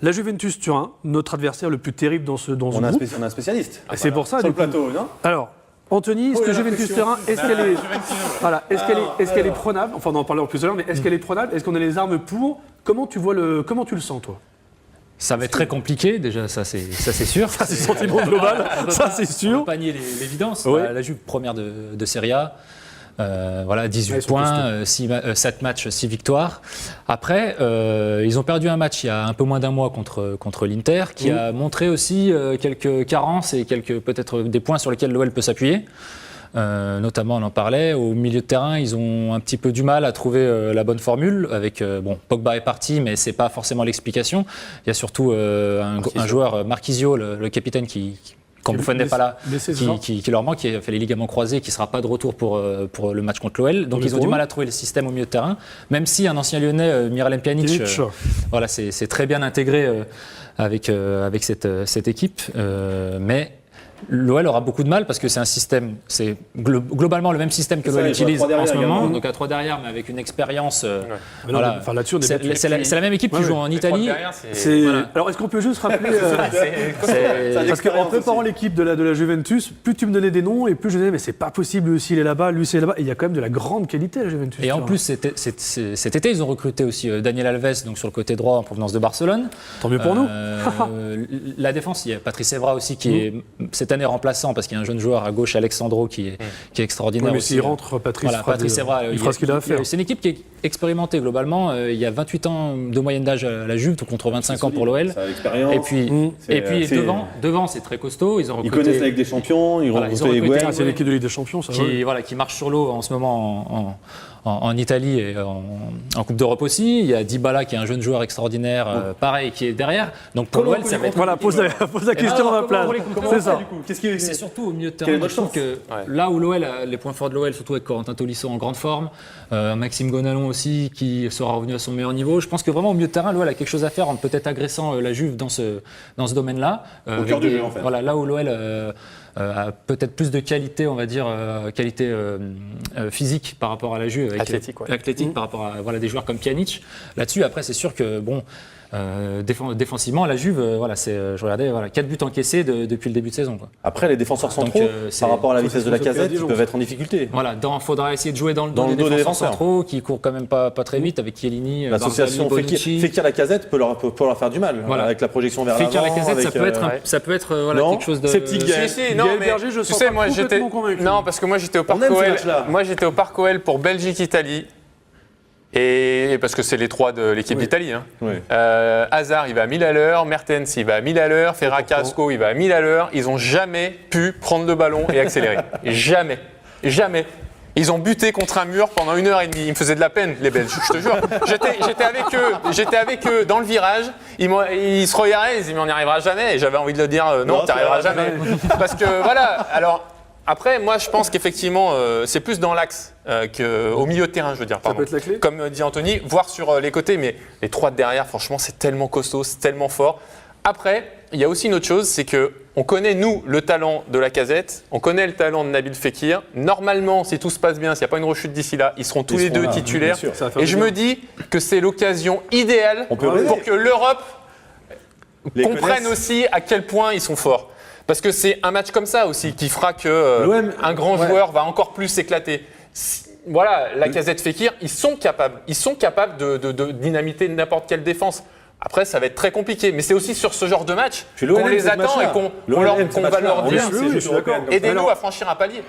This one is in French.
La Juventus Turin, notre adversaire le plus terrible dans ce groupe. On a un spécialiste. C'est pour ça. Sur le plateau, non ? Alors, Anthony, cette Juventus Turin, est-ce qu'elle est prenable ? Enfin, on en parlera plus à l'heure, mais est-ce qu'elle est prenable ? Est-ce qu'on a les armes pour ? Comment tu le sens, toi ? Ça va être très compliqué, déjà, ça c'est sûr. Ça, c'est le sentiment global, ça c'est sûr. On peut pas nier l'évidence. Ouais. La Juve première de Serie A, 18 points, 7 matchs, 6 victoires. Après, ils ont perdu un match il y a un peu moins d'un mois contre l'Inter, qui a montré aussi quelques carences et peut-être des points sur lesquels l'OL peut s'appuyer. Notamment, on en parlait, au milieu de terrain, ils ont un petit peu du mal à trouver la bonne formule. Avec Pogba est parti, mais c'est pas forcément l'explication. Il y a surtout un joueur, Marquisio, le capitaine, quand Buffon n'est pas là, qui leur manque, qui a fait les ligaments croisés, qui ne sera pas de retour pour le match contre l'OL. Donc ils ont du mal à trouver le système au milieu de terrain, même si un ancien Lyonnais, Miralem Pjanic, c'est très bien intégré avec cette équipe. Mais l'OL aura beaucoup de mal parce que c'est un système, c'est globalement le même système que l'OL utilise en ce moment, donc à 3 derrière, mais avec une expérience. Voilà. C'est la même équipe qui joue en Italie. Alors est-ce qu'on peut juste rappeler parce qu'en préparant l'équipe de la Juventus, plus tu me donnais des noms et plus je disais mais c'est pas possible, lui aussi il est là-bas, lui c'est là-bas. Et il y a quand même de la grande qualité à la Juventus. Et en plus cet été ils ont recruté aussi Daniel Alves, donc sur le côté droit en provenance de Barcelone. Tant mieux pour nous. La défense, il y a Patrice Evra aussi qui est cette année remplaçant parce qu'il y a un jeune joueur à gauche, Alexandro, qui est extraordinaire. Mais aussi. s'il rentre, Patrice Evra, il fera ce qu'il a à faire. C'est une équipe qui est expérimentée globalement. Il y a 28 ans de moyenne d'âge à la Juve, contre 25 ans pour l'OL. Et puis devant, c'est très costaud. Ils connaissent la Ligue des Champions, ils recrutent c'est l'équipe de Ligue des Champions, ça. Qui marche sur l'eau en ce moment en Italie et en Coupe d'Europe aussi. Il y a Dybala qui est un jeune joueur extraordinaire, pareil, qui est derrière. Donc pour l'OL, ça va être... Voilà, pose la question à la place. C'est ça. C'est surtout au milieu de terrain. Je trouve que là où l'OL, les points forts de l'OL, surtout avec Corentin Tolisso en grande forme, Maxime Gonalon aussi qui sera revenu à son meilleur niveau. Je pense que vraiment au milieu de terrain, l'OL a quelque chose à faire en peut-être agressant la Juve dans ce domaine-là. Au cœur du jeu, en fait. Voilà, là où l'OL a peut-être plus de qualité, on va dire, physique par rapport à la Juve. Athlétique par rapport à des joueurs comme Pjanic. Là-dessus, après, c'est sûr que défensivement, la Juve, je regardais, 4 buts encaissés depuis le début de saison. Quoi. Après, les défenseurs centraux, par rapport à la vitesse de la Lacazette, ils peuvent être en difficulté. Voilà, il faudra essayer de jouer dans le dos des défenseurs centraux qui courent quand même pas très vite avec Chiellini, l'association Fekir-Lacazette peut leur faire du mal avec la projection vers l'avant. Fekir-Lacazette, ça peut être quelque chose de... C'est petit Gaël. Non, mais Berger, je sens pas complètement convaincu. Non, parce que moi j'étais au Parc OL pour Belgique-Italie. Et parce que c'est les 3 de l'équipe d'Italie. Hazard, il va à 1000 à l'heure. Mertens, il va à 1000 à l'heure. Ferran Carrasco, il va à 1000 à l'heure. Ils n'ont jamais pu prendre le ballon et accélérer. Jamais. Ils ont buté contre un mur pendant 1h30. Ils me faisaient de la peine, les Belges, je te jure. J'étais avec eux dans le virage. Ils se regardaient, ils disaient mais on n'y arrivera jamais. Et j'avais envie de leur dire non, tu n'y arriveras jamais. Parce que voilà, alors... Après, moi, je pense qu'effectivement, c'est plus dans l'axe qu'au milieu de terrain, je veux dire. Pardon. Ça peut être la clé. Comme dit Anthony, voire sur les côtés, mais les 3 de derrière, franchement, c'est tellement costaud, c'est tellement fort. Après, il y a aussi une autre chose, c'est qu'on connaît, nous, le talent de Lacazette, on connaît le talent de Nabil Fekir. Normalement, si tout se passe bien, s'il n'y a pas une rechute d'ici là, ils seront tous les deux titulaires. Et je me dis que c'est l'occasion idéale pour que l'Europe comprenne aussi à quel point ils sont forts. Parce que c'est un match comme ça aussi qui fera qu'un grand joueur va encore plus s'éclater. Voilà, Lacazette, Fekir, ils sont capables de dynamiter n'importe quelle défense. Après, ça va être très compliqué. Mais c'est aussi sur ce genre de match qu'on les attend et qu'on va leur dire aidez-nous à franchir un palier.